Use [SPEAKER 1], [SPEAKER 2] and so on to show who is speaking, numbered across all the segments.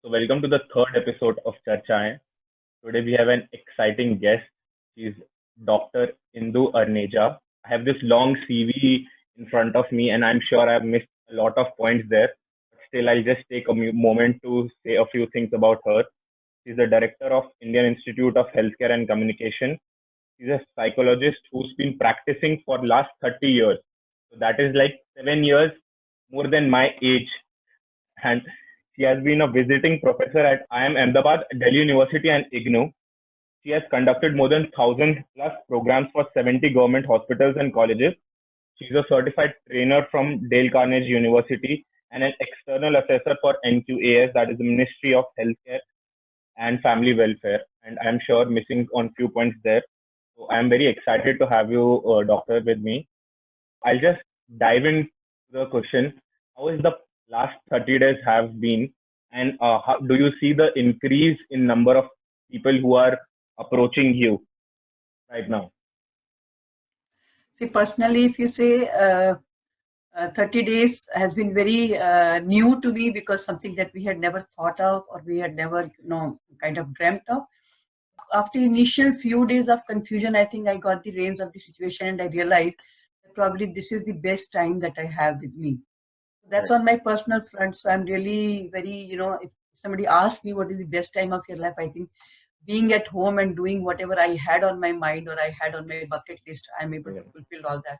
[SPEAKER 1] So, welcome to the third episode of Charchaएं. Today, we have an exciting guest. She's Dr. Indu Arneja. I have this long CV in front of me, and I'm sure I've missed a lot of points there. But still, I'll just take a moment to say a few things about her. She's the director of Indian Institute of Healthcare and Communication. She's a psychologist who's been practicing for last 30 years. So that is like 7 years more than my age. And she has been a visiting professor at IIM Ahmedabad, Delhi University, and IGNOU. She has conducted more than 1,000 plus programs for 70 government hospitals and colleges. She's a certified trainer from Dale Carnegie University and an external assessor for NQAS, that is the Ministry of Healthcare and Family Welfare. And I'm sure missing on few points there. So I'm very excited to have you, doctor, with me. I'll just dive into the question. How is the last 30 days have been, and how do you see the increase in number of people who are approaching you right now?
[SPEAKER 2] See, personally, if you say 30 days has been very new to me, because something that we had never thought of or we had never, kind of dreamt of. After initial few days of confusion, I think I got the reins of the situation and I realized that probably this is the best time that I have with me. That's on my personal front. So I'm really very, if somebody asks me what is the best time of your life, I think being at home and doing whatever I had on my mind or I had on my bucket list, I'm able to fulfill all that.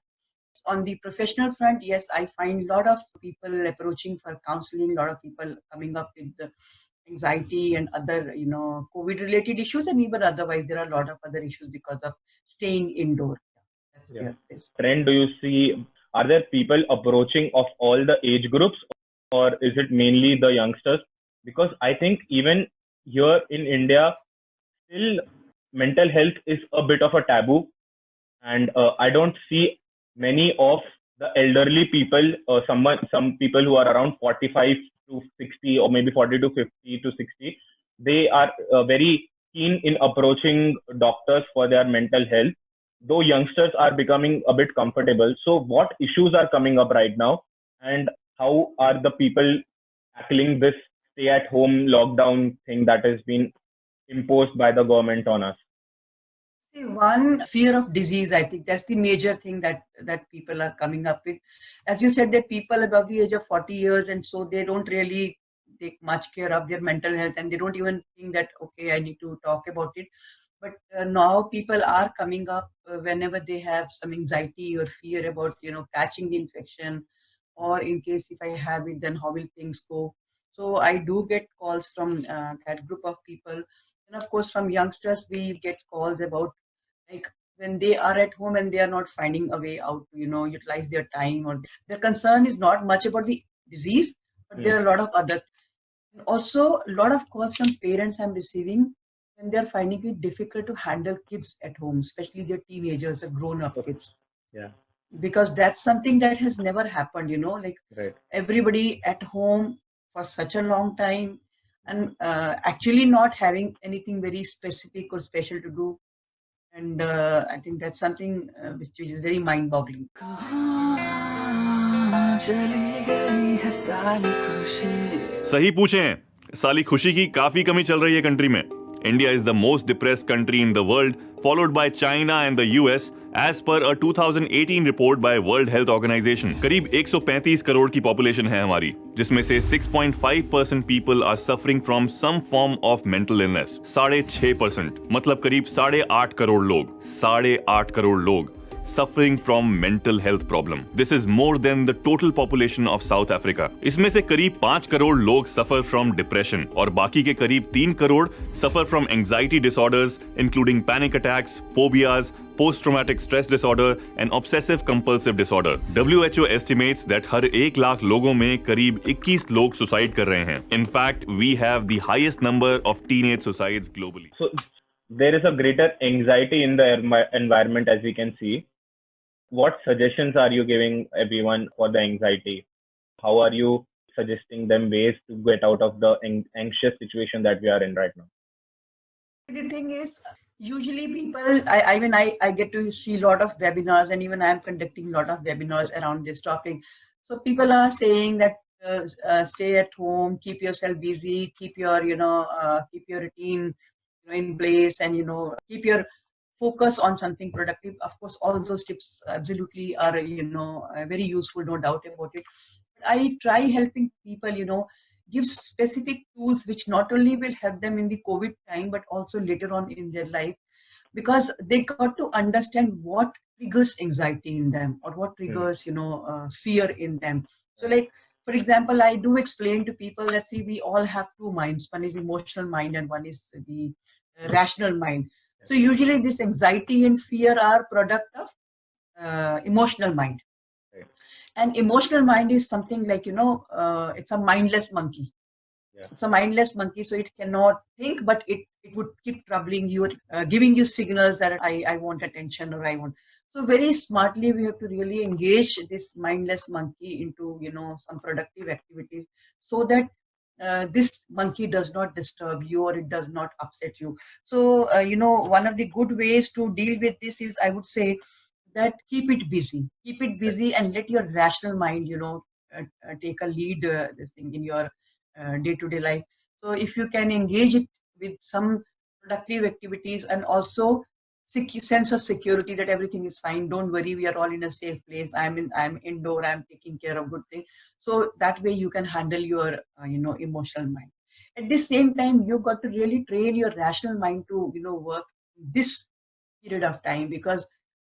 [SPEAKER 2] On the professional front, yes, I find a lot of people approaching for counseling, a lot of people coming up with the anxiety and other, COVID related issues, and even otherwise, there are a lot of other issues because of staying indoor. That's
[SPEAKER 1] there. Trend do you see? Are there people approaching of all the age groups, or is it mainly the youngsters? Because I think even here in India, still mental health is a bit of a taboo, and I don't see many of the elderly people, some people who are around 45 to 60, or maybe 40 to 50 to 60, they are very keen in approaching doctors for their mental health, though youngsters are becoming a bit comfortable. So what issues are coming up right now, and how are the people tackling this stay at home lockdown thing that has been imposed by the government on us?
[SPEAKER 2] One, fear of disease. I think that's the major thing that people are coming up with. As you said, that people above the age of 40 years, and so they don't really take much care of their mental health, and they don't even think that, okay, I need to talk about it. But now people are coming up whenever they have some anxiety or fear about, catching the infection, or in case if I have it, then how will things go? So I do get calls from that group of people. And of course, from youngsters, we get calls about, like, when they are at home and they are not finding a way out to, utilize their time, or their concern is not much about the disease, but there are a lot of other. And also, a lot of calls from parents I'm receiving when they're finding it difficult to handle kids at home, especially their teenagers or grown-up kids.
[SPEAKER 1] Yeah.
[SPEAKER 2] Because that's something that has never happened, everybody at home for such a long time, and actually not having anything very specific or special to do. And I think that's something which is very mind-boggling.
[SPEAKER 3] सही पूछें, साली खुशी की काफी कमी चल रही है कंट्री में. India is the most depressed country in the world, followed by China and the US, as per a 2018 report by World Health Organization. करीब 135 करोड़ की population है हमारी, जिसमें से 6.5% people are suffering from some form of mental illness. 6.5%, मतलब करीब 8.5 करोड़ लोग, 8.5 करोड़ लोग suffering from mental health problem. This is more than the total population of South Africa. इसमें से करीब 5 करोड़ लोग suffer from depression और बाकी के करीब 3 crore suffer from anxiety disorders including panic attacks, phobias, post-traumatic stress disorder and obsessive compulsive disorder. WHO estimates that हर 1 लाख लोगों में करीब 21 लोग सुसाइड कर रहे हैं. In fact, we have the highest number of teenage suicides globally.
[SPEAKER 1] So there is a greater anxiety in the environment, as we can see. What suggestions are you giving everyone for the anxiety? How are you suggesting them ways to get out of the anxious situation that we are in right now?
[SPEAKER 2] The thing is, usually people, I get to see a lot of webinars, and even I am conducting a lot of webinars around this topic. So people are saying that stay at home, keep yourself busy, keep your keep your routine in place, and keep your focus on something productive. Of course, all those tips absolutely are very useful, no doubt about it. I try helping people, give specific tools which not only will help them in the COVID time, but also later on in their life, because they got to understand what triggers anxiety in them, or what triggers fear in them. So, like, for example, I do explain to people that, see, we all have two minds. One is emotional mind and one is the rational mind. So usually this anxiety and fear are product of emotional mind.
[SPEAKER 1] Right.
[SPEAKER 2] And emotional mind is something like, it's a mindless monkey.
[SPEAKER 1] Yeah.
[SPEAKER 2] It's a mindless monkey, so it cannot think, but it would keep troubling you, giving you signals that I want attention, or I want. So very smartly, we have to really engage this mindless monkey into, some productive activities, so that this monkey does not disturb you, or it does not upset you. So, one of the good ways to deal with this is, I would say, that keep it busy, and let your rational mind, take a lead, this thing in your day-to-day life. So if you can engage it with some productive activities, and also sense of security that everything is fine, don't worry, we are all in a safe place, I'm indoor, I'm taking care of good thing. So that way you can handle your emotional mind. At the same time, you've got to really train your rational mind to work this period of time, because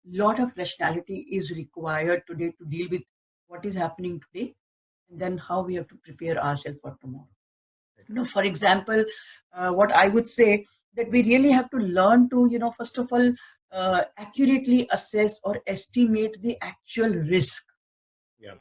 [SPEAKER 2] lot of rationality is required today to deal with what is happening today, and then how we have to prepare ourselves for tomorrow. For example, what I would say, that we really have to learn to, first of all, accurately assess or estimate the actual risk.
[SPEAKER 1] Yeah.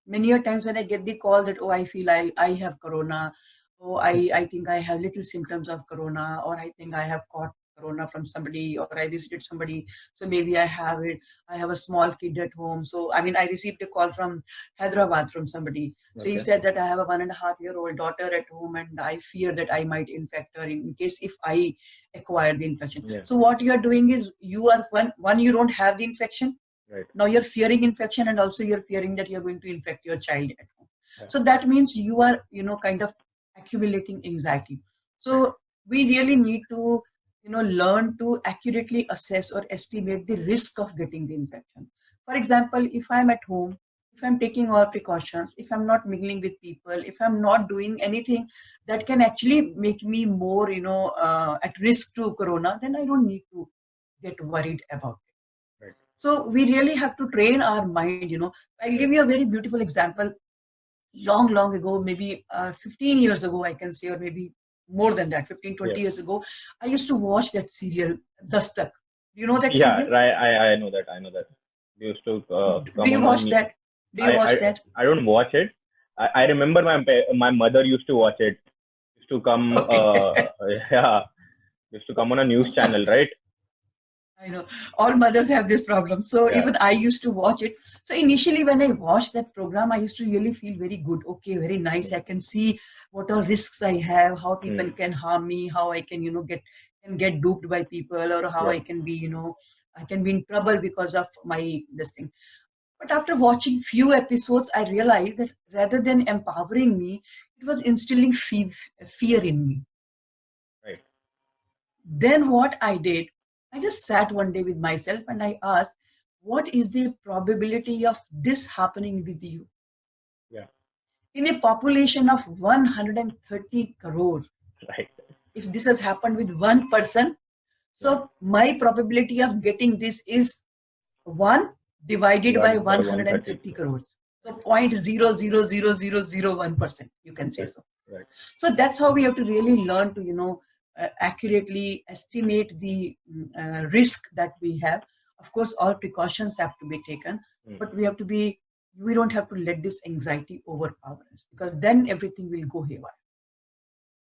[SPEAKER 2] Many a times when I get the call that, oh, I feel I have corona, oh, I think I have little symptoms of corona, or I think I have caught corona from somebody, or I visited somebody, so maybe I have it. I have a small kid at home. So, I mean, I received a call from Hyderabad from somebody. So he said that I have a 1.5-year-old daughter at home, and I fear that I might infect her in case if I acquire the infection.
[SPEAKER 1] Yeah.
[SPEAKER 2] So what you are doing is, you are one, you don't have the infection.
[SPEAKER 1] Right.
[SPEAKER 2] Now you're fearing infection, and also you're fearing that you're going to infect your child at home.
[SPEAKER 1] Yeah.
[SPEAKER 2] So that means you are, kind of accumulating anxiety. So we really need to, learn to accurately assess or estimate the risk of getting the infection. For example, if I'm at home, if I'm taking all precautions, if I'm not mingling with people, if I'm not doing anything that can actually make me more, at risk to corona, then I don't need to get worried about it.
[SPEAKER 1] Right.
[SPEAKER 2] So we really have to train our mind, I'll give you a very beautiful example. Long ago, maybe 15 years ago, I can say, or maybe more than that, 15-20 years ago, I used to watch that serial, Dastak. Do you know that
[SPEAKER 1] Yeah,
[SPEAKER 2] serial?
[SPEAKER 1] right. I know that. They used to come
[SPEAKER 2] Do you
[SPEAKER 1] on
[SPEAKER 2] watch
[SPEAKER 1] a-
[SPEAKER 2] that? Do you watch that?
[SPEAKER 1] I don't watch it. I remember my mother used to watch it. Used to come.
[SPEAKER 2] Okay.
[SPEAKER 1] Yeah, used to come on a news channel, right?
[SPEAKER 2] I know all mothers have this problem. So
[SPEAKER 1] Yeah.
[SPEAKER 2] even I used to watch it. So initially, when I watched that program, I used to really feel very good. Okay, very nice. I can see what all risks I have, how people can harm me, how I can, get duped by people, or how I can be, I can be in trouble because of this thing. But after watching few episodes, I realized that rather than empowering me, it was instilling fear in me.
[SPEAKER 1] Right.
[SPEAKER 2] Then what I did, I just sat one day with myself and I asked, what is the probability of this happening with you?
[SPEAKER 1] Yeah.
[SPEAKER 2] In a population of 130 crore,
[SPEAKER 1] Right.
[SPEAKER 2] if this has happened with one person, so my probability of getting this is 1 divided by 130 crores. So 0.00001%, you can say so.
[SPEAKER 1] Right.
[SPEAKER 2] So that's how we have to really learn to, accurately estimate the risk that we have. Of course, all precautions have to be taken, but we don't have to let this anxiety overpower us, because then everything will go haywire.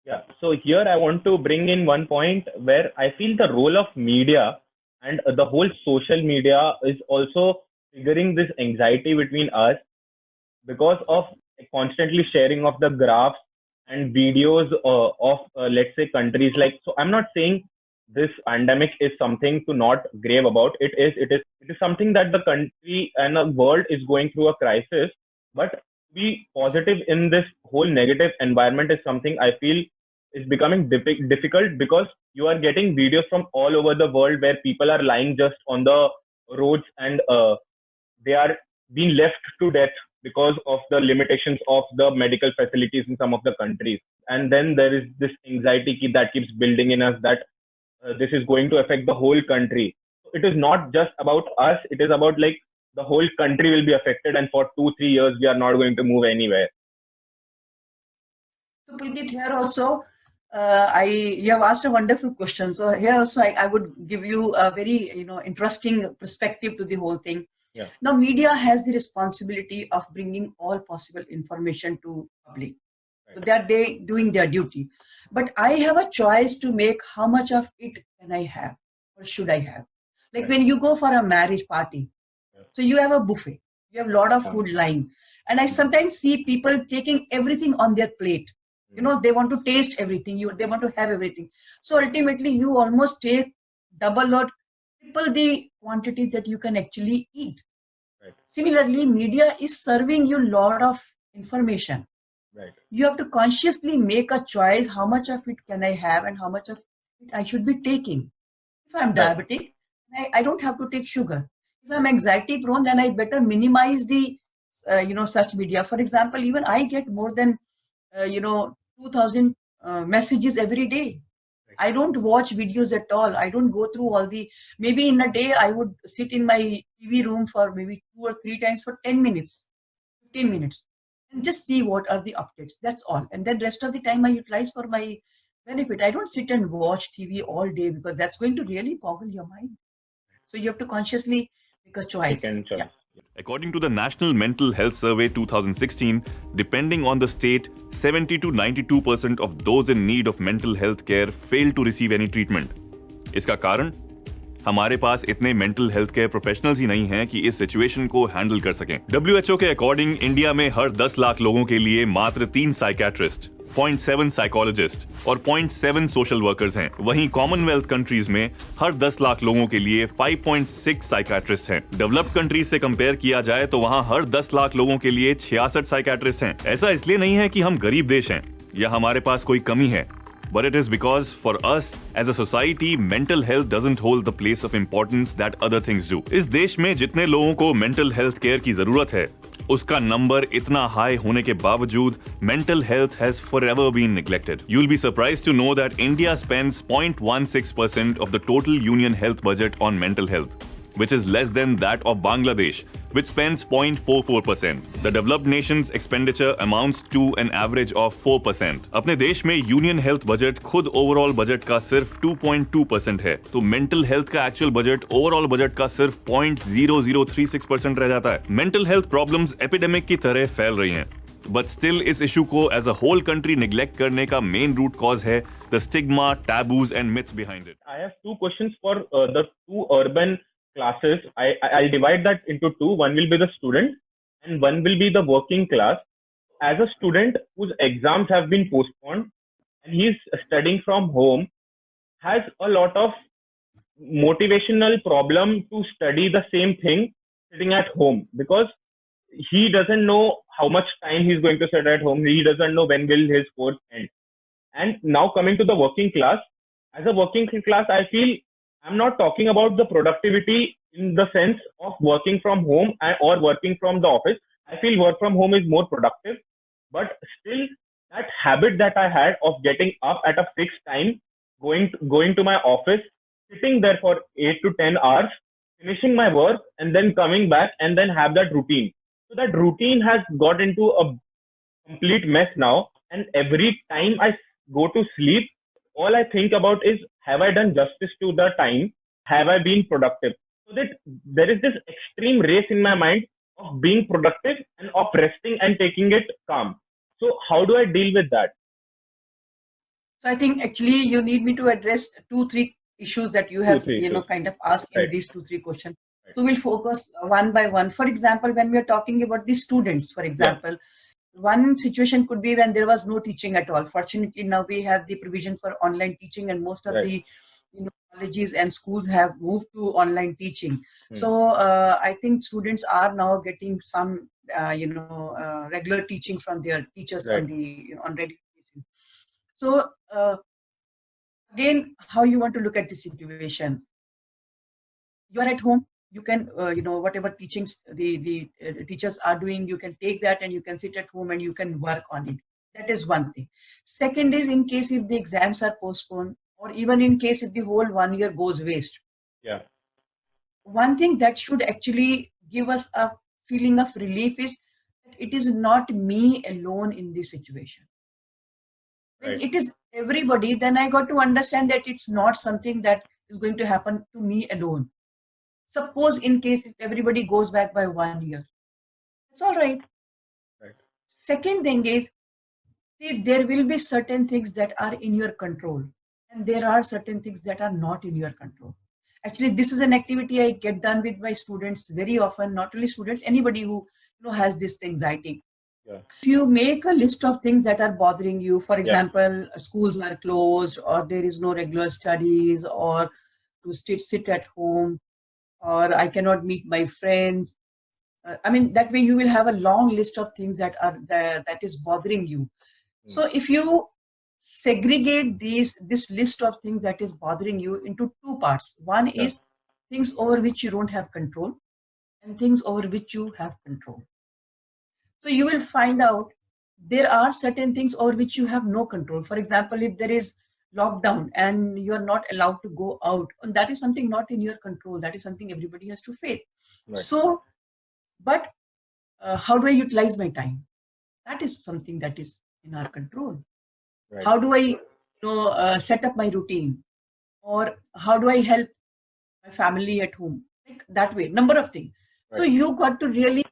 [SPEAKER 1] Yeah. So here I want to bring in one point where I feel the role of media and the whole social media is also triggering this anxiety between us, because of constantly sharing of the graphs and videos of let's say countries like. So I'm not saying this pandemic is something to not grave about. It is something that the country and the world is going through a crisis. But to be positive in this whole negative environment is something I feel is becoming difficult, because you are getting videos from all over the world where people are lying just on the roads, and they are being left to death because of the limitations of the medical facilities in some of the countries. And then there is this anxiety that keeps building in us, that this is going to affect the whole country. It is not just about us, it is about like the whole country will be affected, and for 2-3 years we are not going to move anywhere.
[SPEAKER 2] So Pulkit, here also, you have asked a wonderful question. So here also, I would give you a very interesting perspective to the whole thing.
[SPEAKER 1] Yeah.
[SPEAKER 2] Now, media has the responsibility of bringing all possible information to public.
[SPEAKER 1] Right.
[SPEAKER 2] So that they doing their duty. But I have a choice to make how much of it can I have or should I have. Like
[SPEAKER 1] Right.
[SPEAKER 2] when you go for a marriage party,
[SPEAKER 1] Yeah.
[SPEAKER 2] so you have a buffet, you have a lot of
[SPEAKER 1] Yeah.
[SPEAKER 2] food lying. And I sometimes see people taking everything on their plate. They want to taste everything. They want to have everything. So ultimately, you almost take double or triple the quantity that you can actually eat.
[SPEAKER 1] Right.
[SPEAKER 2] Similarly, media is serving you a lot of information.
[SPEAKER 1] Right.
[SPEAKER 2] You have to consciously make a choice. How much of it can I have, and how much of it I should be taking? If I'm
[SPEAKER 1] Right.
[SPEAKER 2] diabetic, I don't have to take sugar. If I'm anxiety prone, then I better minimize the such media. For example, even I get more than 2,000 messages every day.
[SPEAKER 1] Right.
[SPEAKER 2] I don't watch videos at all. I don't go through all the, maybe in a day I would sit in my TV room for maybe 2 or 3 times for 10 minutes, 15 minutes, and just see what are the updates. That's all. And then rest of the time I utilize for my benefit. I don't sit and watch TV all day, because that's going to really boggle your mind. So you have to consciously make a choice.
[SPEAKER 1] Taken choice.
[SPEAKER 2] Yeah.
[SPEAKER 3] According to the National Mental Health Survey 2016, depending on the state, 70 to 92% of those in need of mental health care fail to receive any treatment. इसका कारण? हमारे पास इतने mental health care professionals ही नहीं हैं कि इस situation को handle कर सकें। WHO के अकॉर्डिंग इंडिया में हर 10 लाख लोगों के लिए मात्र 3 साइकियाट्रिस्ट, 0.7 साइकोलॉजिस्ट और 0.7 सोशल वर्कर्स हैं। वहीं कॉमनवेल्थ कंट्रीज में हर 10 लाख लोगों के लिए 5.6 साइकियाट्रिस्ट हैं। डेवलप्ड कंट्रीज से कंपेयर किया जाए तो वहां हर 10 लाख लोगों के लिए 66 साइकियाट्रिस्ट हैं। ऐसा इसलिए नहीं है कि हम गरीब देश हैं या हमारे पास कोई कमी है, but it is because for us as a society mental health doesn't hold the place of importance that other things do. इस देश में जितने लोगों को mental health care की जरूरत है, उसका नंबर इतना हाई होने के बावजूद mental health has forever been neglected. You'll be surprised to know that India spends 0.16% of the total union health budget on mental health, which is less than that of Bangladesh, which spends 0.44%. The developed nation's expenditure amounts to an average of 4%. अपने देश में union health budget खुद overall budget का सिर्फ 2.2% है, तो mental health का actual budget overall budget का सिर्फ 0.0036% रह जाता है। मेंटल हेल्थ प्रॉब्लम्स एपिडेमिक की तरह फैल रही हैं, बट स्टिल इस इशू को as a whole country neglect करने का मेन रूट कॉज है the stigma, taboos and myths behind it.
[SPEAKER 1] I have 2 questions for the 2 urban classes. I'll divide that into 2. One will be the student and one will be the working class. As a student whose exams have been postponed and he's studying from home, has a lot of motivational problem to study the same thing sitting at home, because he doesn't know how much time he's going to sit at home. He doesn't know when will his course end. And now coming to the working class, as a working class, I feel I'm not talking about the productivity in the sense of working from home or working from the office. I feel work from home is more productive, but still that habit that I had of getting up at a fixed time, going to my office, sitting there for 8 to 10 hours, finishing my work, and then coming back and then have that routine. So that routine has got into a complete mess now. And every time I go to sleep, all I think about is, have I done justice to the time? Have I been productive? So that there is this extreme race in my mind of being productive and of resting and taking it calm. So how do I deal with that?
[SPEAKER 2] So I think actually you need me to address 2-3 issues that you have, kind of asked in
[SPEAKER 1] Right.
[SPEAKER 2] these 2-3 questions.
[SPEAKER 1] Right.
[SPEAKER 2] So we'll focus one by one. For example, when we are talking about the students, for example, one situation could be when there was no teaching at all. Fortunately, now we have the provision for online teaching, and most of
[SPEAKER 1] Right.
[SPEAKER 2] the colleges and schools have moved to online teaching.
[SPEAKER 1] Hmm.
[SPEAKER 2] So I think students are now getting some regular teaching from their teachers
[SPEAKER 1] Right.
[SPEAKER 2] on on regular basis. So again, how you want to look at the situation? You are at home. You can, whatever teachings the teachers are doing, you can take that and you can sit at home and you can work on it. That is one thing. Second is, in case if the exams are postponed, or even in case if the whole 1 year goes waste,
[SPEAKER 1] Yeah.
[SPEAKER 2] one thing that should actually give us a feeling of relief is that it is not me alone in this situation. When
[SPEAKER 1] Right.
[SPEAKER 2] it is everybody, then I got to understand that it's not something that is going to happen to me alone. Suppose in case if everybody goes back by 1 year, it's all right.
[SPEAKER 1] Right.
[SPEAKER 2] Second thing is, see, there will be certain things that are in your control, and there are certain things that are not in your control. Actually, this is an activity I get done with my students very often. Not only students, anybody who has this anxiety.
[SPEAKER 1] Yeah.
[SPEAKER 2] If you make a list of things that are bothering you, for
[SPEAKER 1] Yeah.
[SPEAKER 2] example, schools are closed, or there is no regular studies, or to sit at home, or I cannot meet my friends. I mean, that way you will have a long list of things that is bothering you. So if you segregate this list of things that is bothering you into two parts, one
[SPEAKER 1] Yeah.
[SPEAKER 2] is things over which you don't have control, and things over which you have control. So you will find out there are certain things over which you have no control. For example, if there is lockdown and you are not allowed to go out, and that is something not in your control. That is something everybody has to face.
[SPEAKER 1] Right.
[SPEAKER 2] So, but how do I utilize my time? That is something that is in our control.
[SPEAKER 1] Right.
[SPEAKER 2] How do I set up my routine, or how do I help my family at home? Like that way, number of things. So
[SPEAKER 1] Right.
[SPEAKER 2] you got to really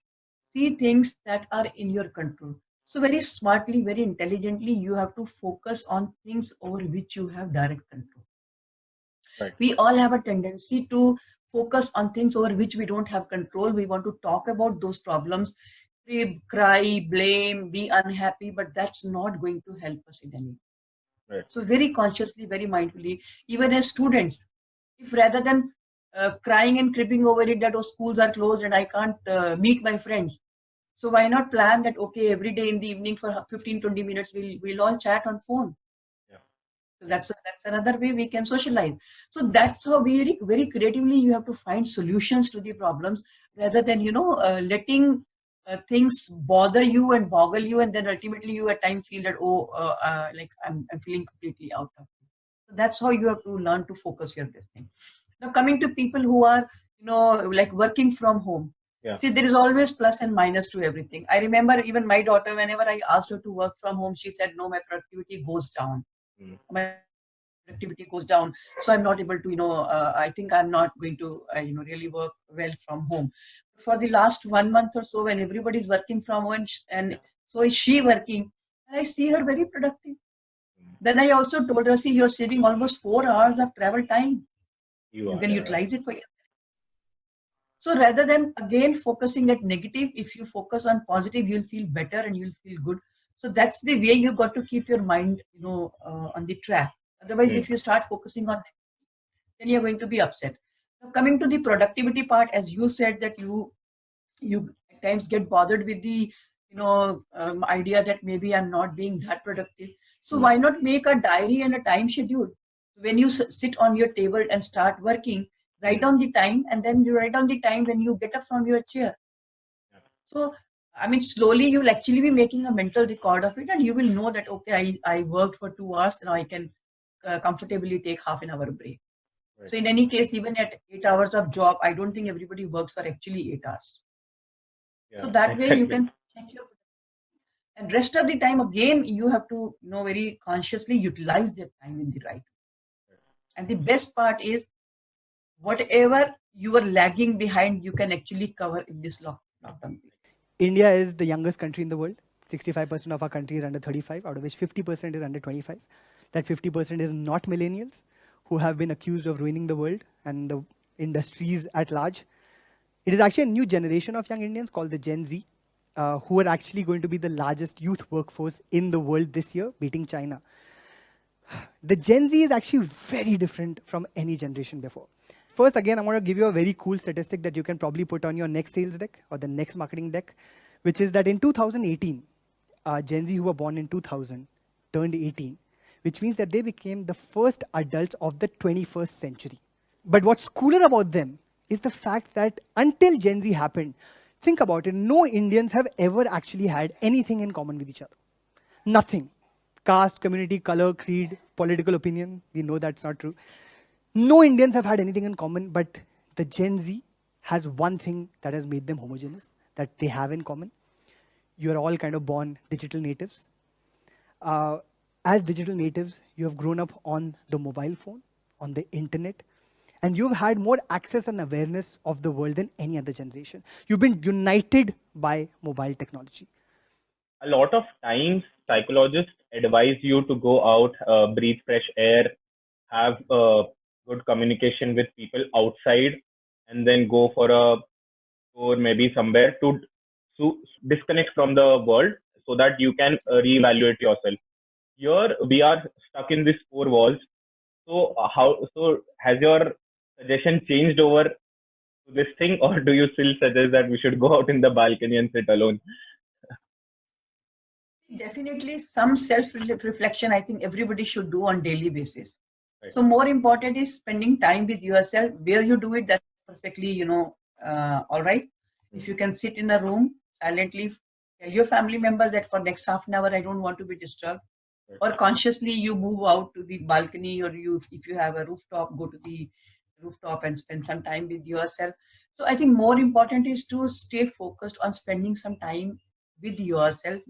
[SPEAKER 2] see things that are in your control. So very smartly, very intelligently, you have to focus on things over which you have direct control.
[SPEAKER 1] Right.
[SPEAKER 2] We all have a tendency to focus on things over which we don't have control. We want to talk about those problems, we cry, blame, be unhappy, but that's not going to help us in any way.
[SPEAKER 1] Right.
[SPEAKER 2] So very consciously, very mindfully, even as students, if rather than crying and cribbing over it that schools are closed and I can't meet my friends, so why not plan that, okay, every day in the evening for 15-20 minutes, we'll all chat on phone.
[SPEAKER 1] Yeah.
[SPEAKER 2] So that's another way we can socialize. So that's how very, very creatively you have to find solutions to the problems, rather than, letting things bother you and boggle you, and then ultimately you at times feel that, like I'm feeling completely out of it. So that's how you have to learn to focus your this thing. Now coming to people who are, like working from home.
[SPEAKER 1] Yeah.
[SPEAKER 2] See, there is always plus and minus to everything. I remember even my daughter, whenever I asked her to work from home, she said, no, my productivity goes down. My productivity goes down, so I'm not able to, I think I'm not going to, really work well from home. For the last 1 month or so, when everybody's working from home, and so is she working, I see her very productive. Then I also told her, see, you're saving almost 4 hours of travel time. You can utilize it for you. So rather than again focusing at negative, if you focus on positive, you'll feel better and you'll feel good. So that's the way you got to keep your mind, on the track. Otherwise, if you start focusing on negative, then you're going to be upset. Now, coming to the productivity part, as you said that you at times get bothered with the idea that maybe I'm not being that productive. So why not make a diary and a time schedule? When you sit on your table and start working, write down the time, and then you write down the time when you get up from your chair. So, I mean, slowly you'll actually be making a mental record of it, and you will know that, okay, I worked for 2 hours, now I can comfortably take half an hour break. Right. So in any case, even at 8 hours of job, I don't think everybody works for actually 8 hours. Yeah, so that way you can check your, and rest of the time, again, you have to very consciously utilize that time in the right way. And the best part is, whatever you are lagging behind, you can actually cover in this lockdown.
[SPEAKER 4] India is the youngest country in the world. 65% of our country is under 35, out of which 50% is under 25. That 50% is not millennials, who have been accused of ruining the world and the industries at large. It is actually a new generation of young Indians called the Gen Z, who are actually going to be the largest youth workforce in the world this year, beating China. The Gen Z is actually very different from any generation before. First, again, I want to give you a very cool statistic that you can probably put on your next sales deck or the next marketing deck. which is that in 2018, Gen Z who were born in 2000 turned 18, which means that they became the first adults of the 21st century. But what's cooler about them is the fact that until Gen Z happened, think about it, no Indians have ever actually had anything in common with each other. Nothing. Caste, community, color, creed, political opinion, we know that's not true. No Indians have had anything in common, but the Gen Z has one thing that has made them homogeneous, that they have in common. You are all kind of born digital natives. As digital natives, you have grown up on the mobile phone, on the internet, and you've had more access and awareness of the world than any other generation. You've been united by mobile technology.
[SPEAKER 1] A lot of times, psychologists advise you to go out, breathe fresh air, have good communication with people outside, and then go for a or maybe somewhere to disconnect from the world so that you can reevaluate yourself. Here we are stuck in these four walls. So so has your suggestion changed over to this thing, or do you still suggest that we should go out in the balcony and sit alone?
[SPEAKER 2] Definitely some self-reflection I think everybody should do on daily basis.
[SPEAKER 1] Right.
[SPEAKER 2] So more important is spending time with yourself. Where you do it, that's perfectly, all right. If you can sit in a room silently, tell your family members that for next half an hour, I don't want to be disturbed.
[SPEAKER 1] Right.
[SPEAKER 2] Or consciously you move out to the balcony, or if you have a rooftop, go to the rooftop and spend some time with yourself. So I think more important is to stay focused on spending some time with yourself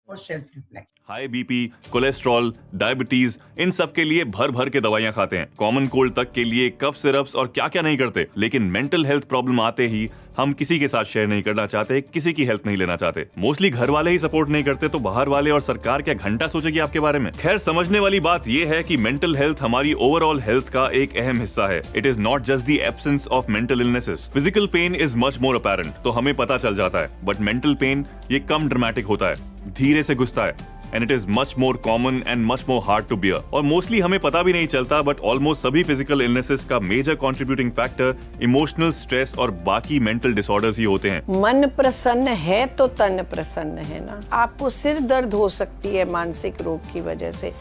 [SPEAKER 2] for self-reflection.
[SPEAKER 3] High BP, cholesterol, diabetes, इन सब के लिए भर भर के दवाइयां खाते हैं। कॉमन कोल्ड तक के लिए कफ सिरप्स और क्या क्या नहीं करते। लेकिन मेंटल हेल्थ प्रॉब्लम आते ही हम किसी के साथ शेयर नहीं करना चाहते, किसी की हेल्प नहीं लेना चाहते। मोस्टली घर वाले ही सपोर्ट नहीं करते, तो बाहर वाले और सरकार क्या घंटा सोचेगी आपके बारे में। खैर, समझने वाली बात यह है कि मेंटल हेल्थ हमारी ओवरऑल हेल्थ का एक अहम हिस्सा है। It is not just the absence of mental illnesses. Physical pain is much more apparent, तो हमें पता चल जाता है, बट मेंटल पेन ये कम ड्रामेटिक होता है, धीरे से घुसता है, and it is much more common and much more hard to bear. और mostly हमें पता भी नहीं चलता, but almost सभी physical illnesses का major contributing factor emotional stress और बाकी mental disorders ही होते हैं।
[SPEAKER 5] मन प्रसन्न है तो तन प्रसन्न है ना। आपको सिर दर्द हो सकती है मानसिक रोग की वजह से,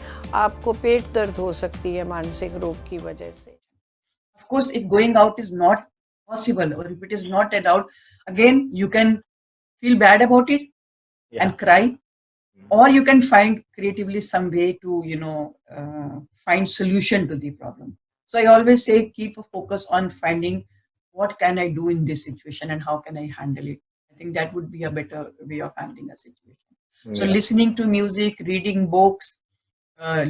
[SPEAKER 5] आपको पेट दर्द हो सकती है मानसिक रोग की वजह से।
[SPEAKER 2] Of course, if going out is not possible, or if it is not allowed, again you can feel bad about it and cry. Or you can find creatively some way to, find solution to the problem. So I always say, keep a focus on finding what can I do in this situation and how can I handle it. I think that would be a better way of handling a situation. So listening to music, reading books,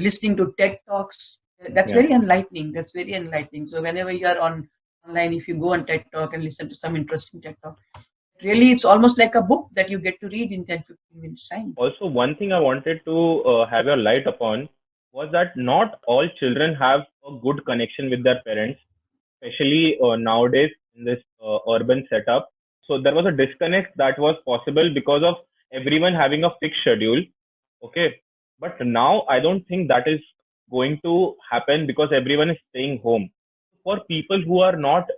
[SPEAKER 2] listening to TED Talks, that's very enlightening. That's very enlightening. So whenever you are online, if you go on TED Talk and listen to some interesting TED Talk, really, it's almost like a book that you get to read in 10-15 minutes time.
[SPEAKER 1] Also, one thing I wanted to have your light upon was that not all children have a good connection with their parents, especially nowadays in this urban setup. So there was a disconnect that was possible because of everyone having a fixed schedule. Okay. But now I don't think that is going to happen because everyone is staying home. For people who are not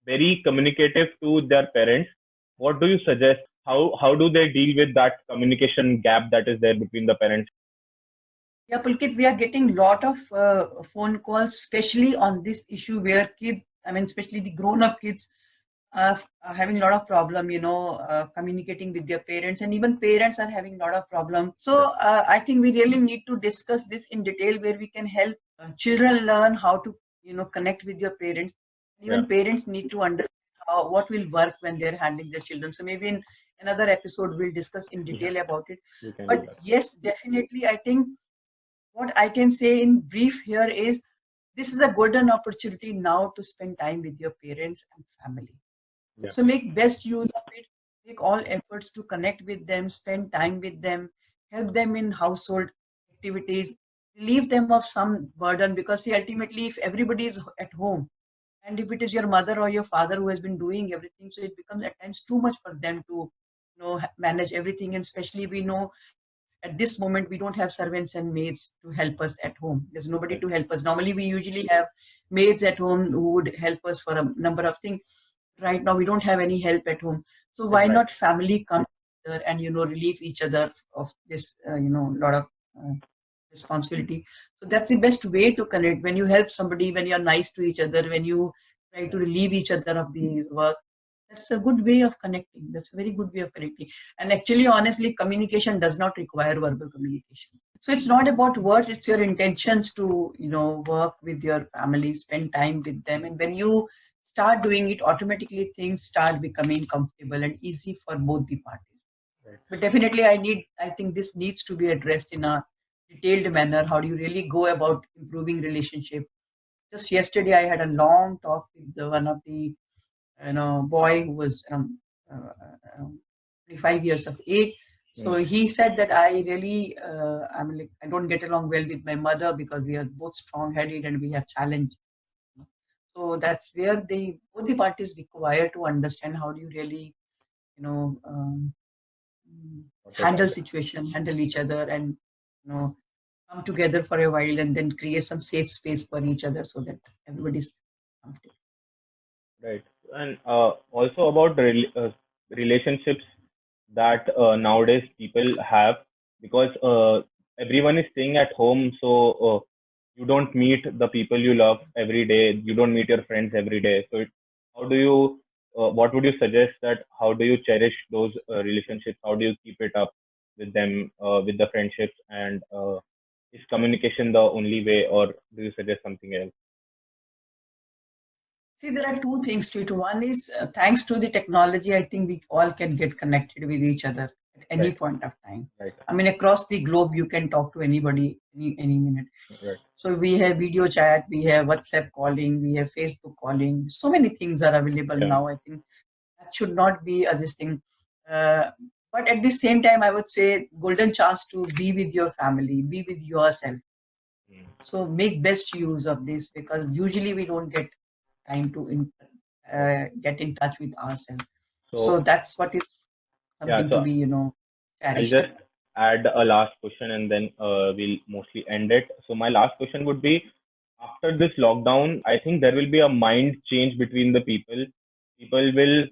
[SPEAKER 1] very communicative to their parents, what do you suggest? How do they deal with that communication gap that is there between the parents?
[SPEAKER 2] Yeah, Pulkit, we are getting a lot of phone calls, especially on this issue where kids, especially the grown-up kids, are having a lot of problem, communicating with their parents, and even parents are having a lot of problem. So I think we really need to discuss this in detail, where we can help children learn how to, connect with their parents. Even parents need to understand what will work when they're handling their children. So maybe in another episode, we'll discuss in detail about it. But yes, definitely, I think what I can say in brief here is this is a golden opportunity now to spend time with your parents and family. Yeah. So make best use of it. Take all efforts to connect with them, spend time with them, help them in household activities, relieve them of some burden, because see, ultimately, if everybody is at home, and if it is your mother or your father who has been doing everything, so it becomes at times too much for them to, manage everything. And especially we know at this moment, we don't have servants and maids to help us at home. There's nobody to help us. Normally, we usually have maids at home who would help us for a number of things. Right now, we don't have any help at home. So why not family come other and, relieve each other of this, lot of responsibility. So that's the best way to connect. When you help somebody, when you're nice to each other, when you try to relieve each other of the work, that's a good way of connecting. That's a very good way of connecting. And actually, honestly, communication does not require verbal communication. So it's not about words, it's your intentions to, work with your family, spend time with them. And when you start doing it, automatically things start becoming comfortable and easy for both the parties.
[SPEAKER 1] Right.
[SPEAKER 2] But definitely I think this needs to be addressed in a detailed manner. How do you really go about improving relationship? Just yesterday, I had a long talk with one of the, boy who was 25 years of age. So he said that I really, I don't get along well with my mother because we are both strong-headed and we have challenge. So that's where both the parties require to understand how do you really, handle situation, handle each other, and come together for a while and then create some safe space for each other so that everybody's comfortable.
[SPEAKER 1] Right. And also about relationships that nowadays people have, because everyone is staying at home, so you don't meet the people you love every day. You don't meet your friends every day. So how do you, what would you suggest that how do you cherish those relationships? How do you keep it up with them, with the friendships? And is communication the only way, or do you suggest something else?
[SPEAKER 2] See, there are two things to it. One is thanks to the technology, I think we all can get connected with each other at any
[SPEAKER 1] Right.
[SPEAKER 2] point of time.
[SPEAKER 1] Right.
[SPEAKER 2] I mean, across the globe, you can talk to anybody any minute.
[SPEAKER 1] Right.
[SPEAKER 2] So we have video chat, we have WhatsApp calling, we have Facebook calling. So many things are available
[SPEAKER 1] Yeah.
[SPEAKER 2] now. I think that should not be this thing. But at the same time, I would say golden chance to be with your family, be with yourself. So make best use of this, because usually we don't get time to get in touch with ourselves. So that's what is something
[SPEAKER 1] so
[SPEAKER 2] to be,
[SPEAKER 1] I'll
[SPEAKER 2] cherished.
[SPEAKER 1] just add a last question and then we'll mostly end it. So my last question would be, after this lockdown, I think there will be a mind change between the people. People will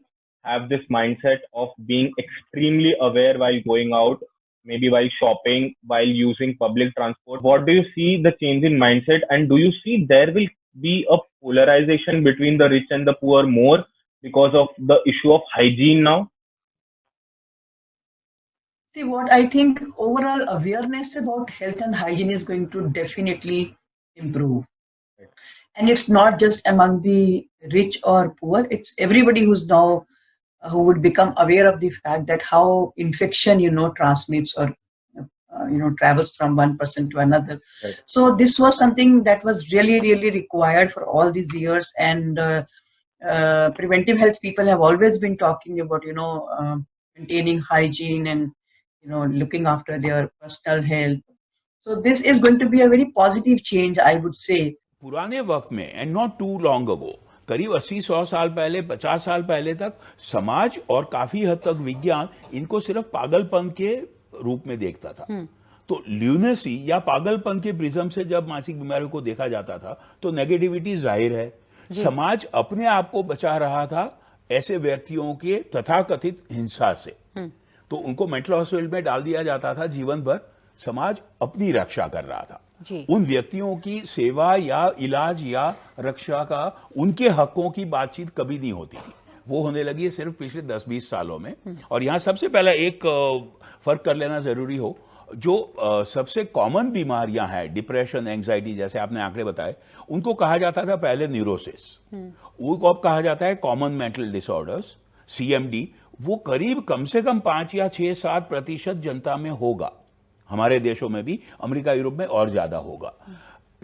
[SPEAKER 1] have this mindset of being extremely aware while going out, maybe while shopping, while using public transport. What do you see the change in mindset? And do you see there will be a polarization between the rich and the poor more because of the issue of hygiene now?
[SPEAKER 2] See, what I think overall awareness about health and hygiene is going to definitely improve.
[SPEAKER 1] Right.
[SPEAKER 2] And it's not just among the rich or poor, it's everybody who's now who would become aware of the fact that how infection, transmits or travels from one person to another.
[SPEAKER 1] Right.
[SPEAKER 2] So this was something that was really, really required for all these years. And preventive health people have always been talking about, maintaining hygiene and, looking after their personal health. So this is going to be a very positive change, I would say.
[SPEAKER 6] पुराने वक्त में and not too long ago, करीब 80-100 साल पहले, 50 साल पहले तक समाज और काफी हद तक विज्ञान इनको सिर्फ पागलपन के रूप में देखता था। तो ल्यूनेसी या पागलपन के प्रिज्म से जब मानसिक बीमारियों को देखा जाता था तो नेगेटिविटी जाहिर है। समाज अपने आप को बचा रहा था ऐसे व्यक्तियों के तथाकथित हिंसा से, तो उनको मेंटल हॉस्पिटल में डाल दिया जाता था जीवन भर। समाज अपनी रक्षा कर रहा था। उन व्यक्तियों की सेवा या इलाज या रक्षा का, उनके हकों की बातचीत कभी नहीं होती थी। वो होने लगी है सिर्फ पिछले 10-20 सालों में। और यहां सबसे पहला एक फर्क कर लेना जरूरी हो, जो सबसे कॉमन बीमारियां हैं, डिप्रेशन, एंजाइटी, जैसे आपने आंकड़े बताए, उनको कहा जाता था पहले न्यूरोसिस, उनको अब कहा जाता है कॉमन मेंटल डिसऑर्डर्स, CMD। वो करीब कम से कम 5 या 6-7% जनता में होगा। हमारे देशों में भी, अमेरिका, यूरोप में और ज्यादा होगा।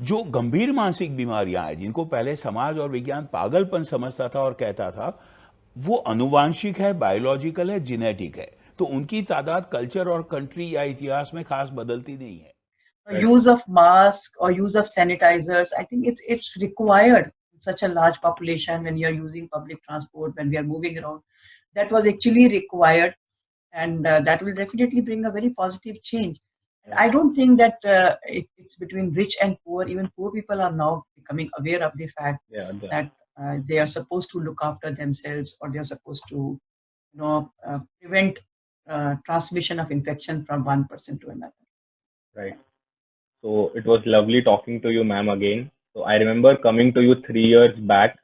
[SPEAKER 6] जो गंभीर मानसिक बीमारियां हैं, जिनको पहले समाज और विज्ञान पागलपन समझता था और कहता था, वो अनुवांशिक है, बायोलॉजिकल है, जेनेटिक है, तो उनकी तादाद कल्चर और कंट्री या इतिहास में खास बदलती नहीं है।
[SPEAKER 2] Use of mask or use of sanitizers, I think it's required in such a large population when you're using public transport, when we are moving around. That was actually required, and that will definitely bring a very positive change. I don't think that it's between rich and poor. Even poor people are now becoming aware of the fact that they are supposed to look after themselves, or they are supposed to, prevent transmission of infection from one person to another.
[SPEAKER 1] Right. So it was lovely talking to you, ma'am, again. So I remember coming to you 3 years back,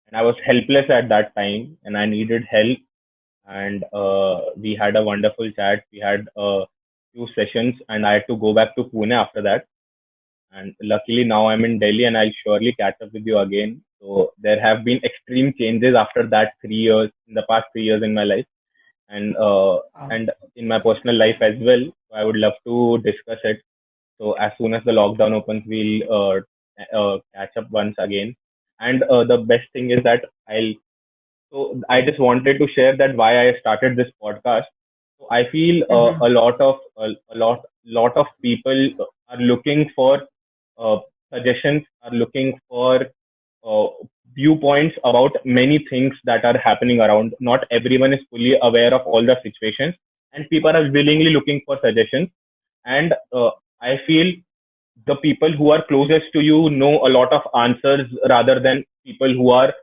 [SPEAKER 1] and I was helpless at that time, and I needed help. And we had a wonderful chat. We had a few sessions, and I had to go back to Pune after that. And luckily now I'm in Delhi, and I'll surely catch up with you again. So there have been extreme changes after that 3 years, in the past 3 years in my life, and and in my personal life as well. So I would love to discuss it. So as soon as the lockdown opens, we'll catch up once again. And the best thing is that so I just wanted to share that why I started this podcast. So I feel a lot of people are looking for uh, suggestions, are looking for uh, viewpoints about many things that are happening around. Not everyone is fully aware of all the situations, and people are willingly looking for suggestions. And I feel the people who are closest to you know a lot of answers rather than people who are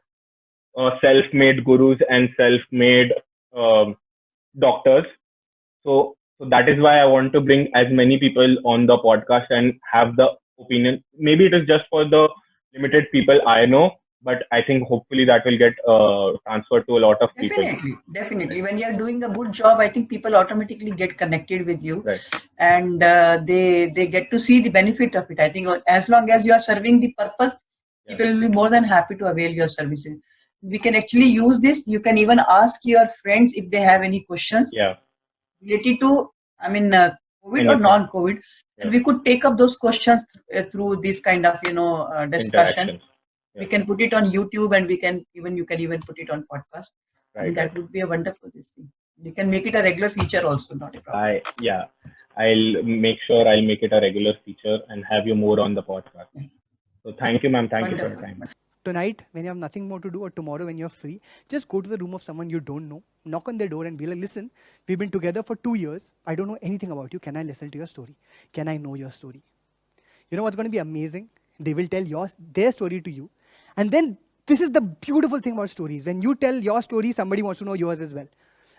[SPEAKER 1] self-made gurus and self-made um, doctors. So that is why I want to bring as many people on the podcast and have the opinion. Maybe it is just for the limited people I know, but I think hopefully that will get transferred to a lot of people.
[SPEAKER 2] Definitely. When you're doing a good job, I think people automatically get connected with you,
[SPEAKER 1] Right.
[SPEAKER 2] and they get to see the benefit of it. I think as long as you are serving the purpose,
[SPEAKER 1] Yeah.
[SPEAKER 2] people will be more than happy to avail your services. We can actually use this. You can even ask your friends if they have any questions
[SPEAKER 1] Yeah.
[SPEAKER 2] related to, COVID or
[SPEAKER 1] Anything.
[SPEAKER 2] non-COVID,
[SPEAKER 1] Yeah.
[SPEAKER 2] and we could take up those questions through this kind of discussion.
[SPEAKER 1] Interaction.
[SPEAKER 2] We can put it on YouTube, and you can even put it on podcast.
[SPEAKER 1] Right.
[SPEAKER 2] And that would be a wonderful thing. You can make it a regular feature also, not a problem.
[SPEAKER 1] I'll make sure I'll make it a regular feature and have you more on the podcast. So thank you, ma'am. Thank you for your time.
[SPEAKER 4] Tonight, when you have nothing more to do, or tomorrow when you're free, just go to the room of someone you don't know, knock on their door and be like, listen, we've been together for 2 years. I don't know anything about you. Can I listen to your story? Can I know your story? You know what's going to be amazing? They will tell their story to you. And then this is the beautiful thing about stories. When you tell your story, somebody wants to know yours as well.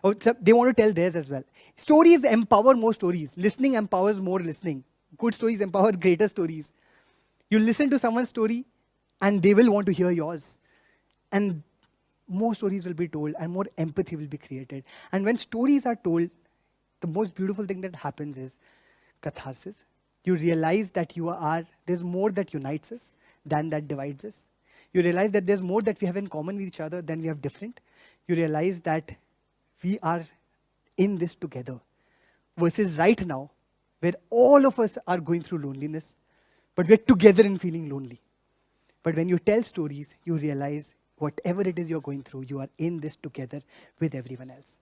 [SPEAKER 4] Or they want to tell theirs as well. Stories empower more stories. Listening empowers more listening. Good stories empower greater stories. You listen to someone's story, and they will want to hear yours. And more stories will be told, and more empathy will be created. And when stories are told, the most beautiful thing that happens is catharsis. You realize that there's more that unites us than that divides us. You realize that there's more that we have in common with each other than we have different. You realize that we are in this together. Versus right now, where all of us are going through loneliness, but we're together in feeling lonely. But when you tell stories, you realize whatever it is you're going through, you are in this together with everyone else.